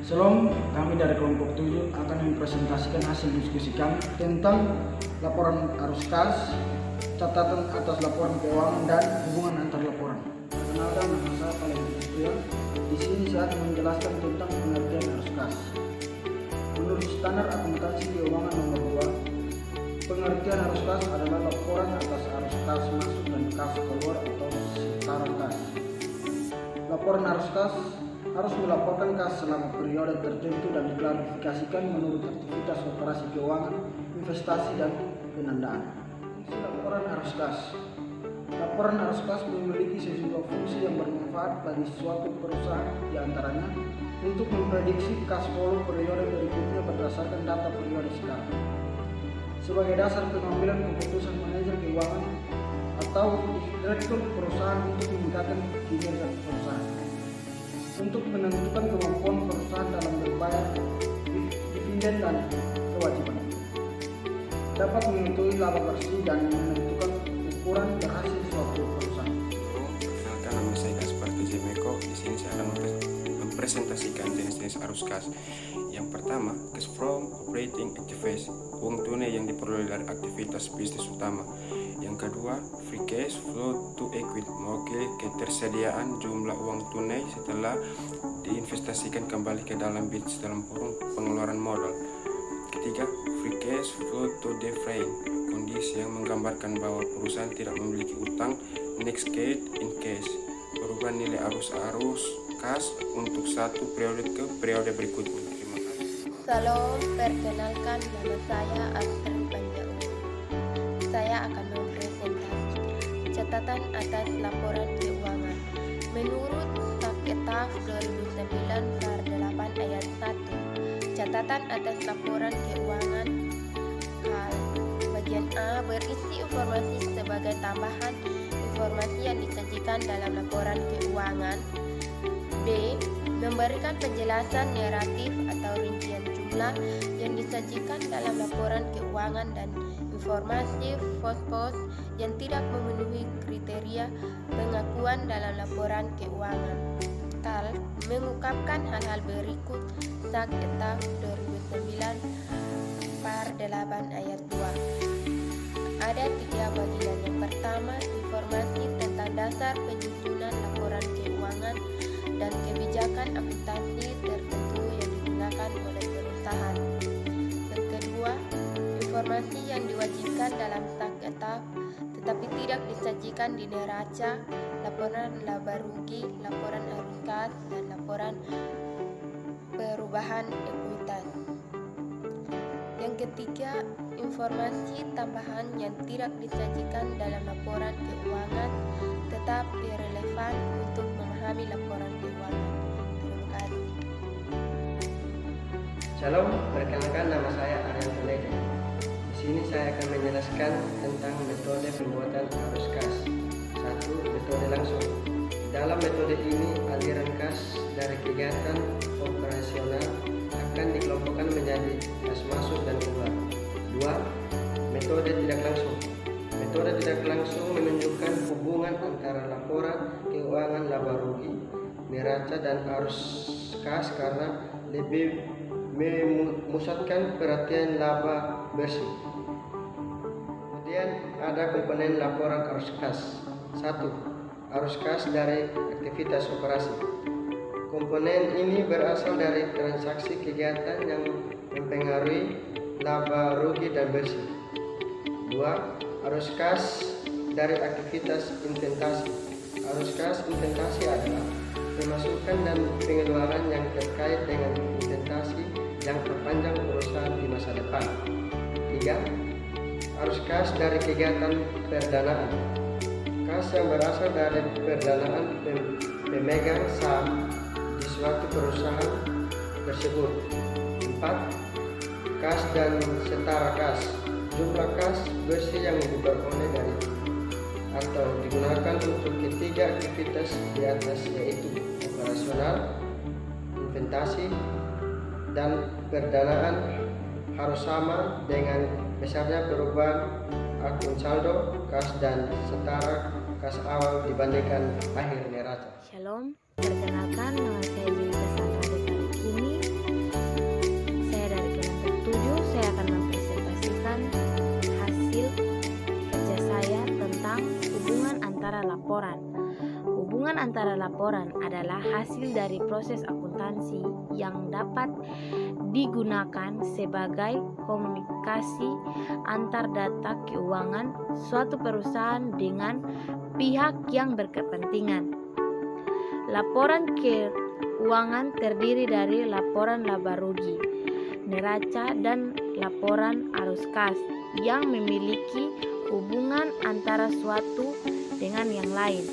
Shalom, kami dari kelompok 7 akan mempresentasikan hasil diskusi kami tentang laporan arus kas, catatan atas laporan keuangan dan hubungan antar laporan. Perkenalkan, nama saya Paling Prion. Di sini saya akan menjelaskan tentang pengertian arus kas. Menurut standar akuntansi keuangan nomor 2, pengertian arus kas adalah laporan atas arus kas masuk dan kas keluar atau setara kas. Laporan arus kas harus melaporkan kas selama periode tertentu dan diklarifikasikan menurut aktivitas operasi keuangan, investasi, dan penandaan. Fungsi laporan arus kas. Laporan arus kas memiliki sejumlah fungsi yang bermanfaat bagi suatu perusahaan, diantaranya untuk memprediksi cash flow periode berikutnya berdasarkan data periode sekarang, sebagai dasar pengambilan keputusan manajer keuangan atau direktur perusahaan untuk meningkatkan kinerja perusahaan, untuk menentukan kemampuan perusahaan dalam berbayar dividen dan kewajiban, dapat mengetahui laba bersih dan menentukan ukuran berhasil suatu perusahaan. Perkenalkan, nama saya Gaspar Tejemeko. Di sini saya akan mempresentasikan jenis-jenis arus kas. Yang pertama, cash from operating activities, uang tunai yang diperoleh dari aktivitas bisnis utama. Yang kedua, free cash flow to equity, mewakili ketersediaan jumlah uang tunai setelah diinvestasikan kembali ke dalam bisnis dalam kurung pengeluaran modal. Ketiga, free cash flow to defraying, kondisi yang menggambarkan bahwa perusahaan tidak memiliki utang next cash in cash, perubahan nilai arus kas untuk satu periode ke periode berikutnya. Terima kasih. Salam, perkenalkan, nama saya Asri Panjaung. Saya akan mempresentasikan catatan atas laporan keuangan. Menurut Saketaf 2009 Par 8 ayat 1, catatan atas laporan keuangan KAL bagian A berisi informasi sebagai tambahan informasi yang disajikan dalam laporan keuangan. B. Memberikan penjelasan naratif atau rincian jumlah yang disajikan dalam laporan keuangan dan informasi pos-pos yang tidak memenuhi kriteria pengakuan dalam laporan keuangan. KAL mengungkapkan hal-hal berikut Saketaf 2009 Par 8 ayat 2. Ada 3 bagian. Yang pertama, informasi tentang dasar penyusunan laporan keuangan dan kebijakan akuntansi tertentu yang digunakan oleh perusahaan. Yang kedua, informasi yang diwajibkan dalam Saketaf tetapi tidak disajikan di neraca, laporan laba rugi, laporan arus kas, dan laporan perubahan ekuitas. Yang ketiga, informasi tambahan yang tidak disajikan dalam laporan keuangan tetapi relevan untuk memahami laporan keuangan. Terima kasih. Shalom, perkenalkan, nama saya Aryan Toledo. Di sini saya akan menjelaskan tentang metode pembuatan arus kas. 1. Metode langsung. Dalam metode ini, aliran kas dari kegiatan operasional akan dikelompokkan menjadi kas masuk dan keluar. 2. Metode tidak langsung. Metode tidak langsung menunjukkan hubungan antara laporan keuangan laba rugi, neraca, dan arus kas karena lebih memusatkan perhatian laba bersih. Kemudian ada komponen laporan arus kas. 1. Arus kas dari aktivitas operasi. Komponen ini berasal dari transaksi kegiatan yang mempengaruhi laba rugi dan bersih. 2. Arus kas dari aktivitas investasi. Arus kas investasi adalah pemasukan dan pengeluaran yang terkait dengan investasi jangka panjang perusahaan di masa depan. 3. Arus kas dari kegiatan perdanaan. Kas yang berasal dari perdanaan pemegang saham di suatu perusahaan tersebut. 4. Kas dan setara kas. Jumlah kas bersih yang diperoleh dari atau digunakan untuk ketiga aktivitas di atas, yaitu operasional, investasi, dan perdanaan, harus sama dengan besarnya perubahan akun saldo kas dan setara kas awal dibandingkan akhir neraca. Shalom, perkenalkan, nama saya Yuni Cassandra Detarikini. antara laporan. Hubungan antara laporan adalah hasil dari proses akuntansi yang dapat digunakan sebagai komunikasi antar data keuangan suatu perusahaan dengan pihak yang berkepentingan. Laporan keuangan terdiri dari laporan laba rugi, neraca, dan laporan arus kas yang memiliki hubungan antara suatu dengan yang lain.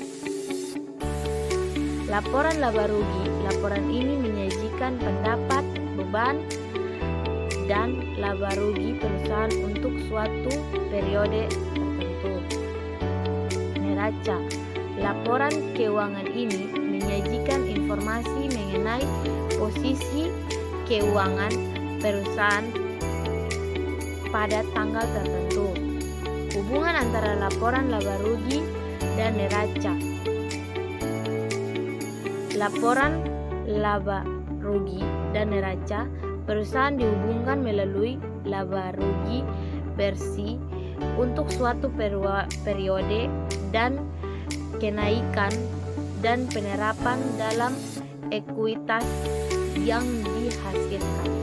Laporan laba rugi, laporan ini menyajikan pendapat, beban, dan laba rugi perusahaan untuk suatu periode tertentu. Neraca, laporan keuangan ini menyajikan informasi mengenai posisi keuangan perusahaan pada tanggal tertentu. Hubungan antara laporan laba rugi dan neraca. Laporan laba rugi dan neraca perusahaan dihubungkan melalui laba rugi bersih untuk suatu periode dan kenaikan dan penerapan dalam ekuitas yang dihasilkan.